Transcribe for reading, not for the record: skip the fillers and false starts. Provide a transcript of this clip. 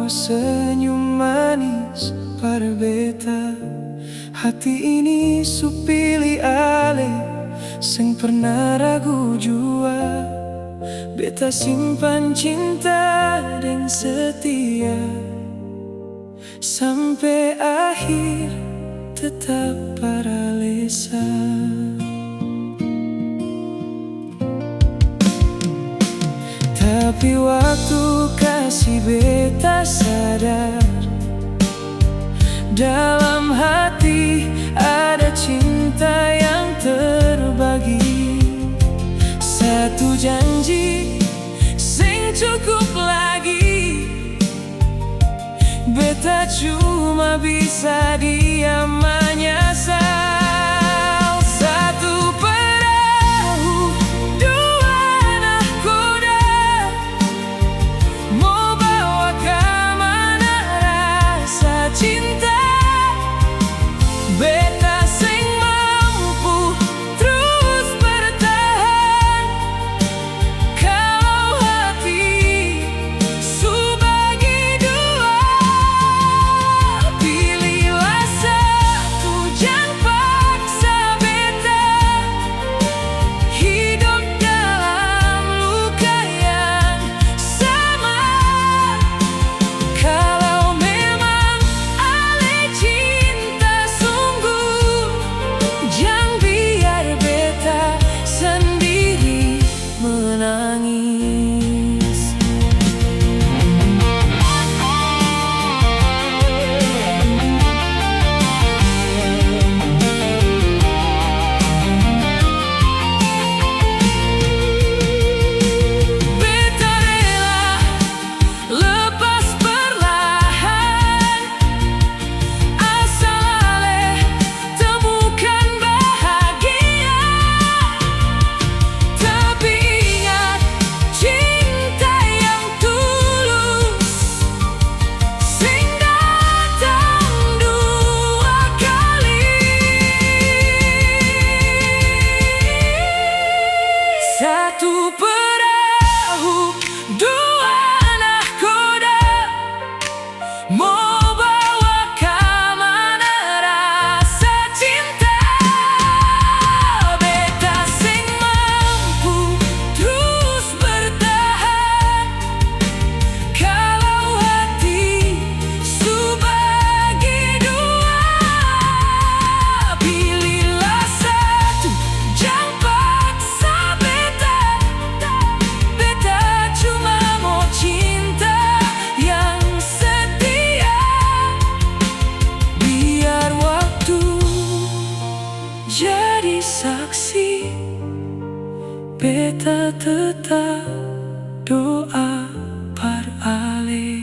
senyum manis pada beta. Hati ini supili ale sing pernah ragu jua. Beta simpan cinta dan setia sampai akhir tetap paralisa. Tapi waktu kasih beta sadar, dalam hati ada cinta yang terbagi. Satu janji sing cukup lagi. Beta cuma bisa diam menyesal. Satu perahu, dua nahkoda, mau bawa kemana rasa cinta. Beta sing mampu terus bertahan kalau hati subagi dua. Pilihlah satu, jangan paksa beta hidup dalam luka yang sama. Kalau memang ale cinta sungguh, jangan biar beta sendiri menangis. Beta rela lepas perlahan, asal ale temukan bahagia. Tapi ingat, cinta yang tulus sing datang dua kali. Satu perahu, dua nahkoda, mau bawa kemana rasa cinta. Beta sing mampu terus bertahan kalau hati subagi dua. Pilihlah satu, jangan paksa beta. Beta cuma mau cinta yang setia. Biar waktu jadi saksi, beta tetap doa par ale.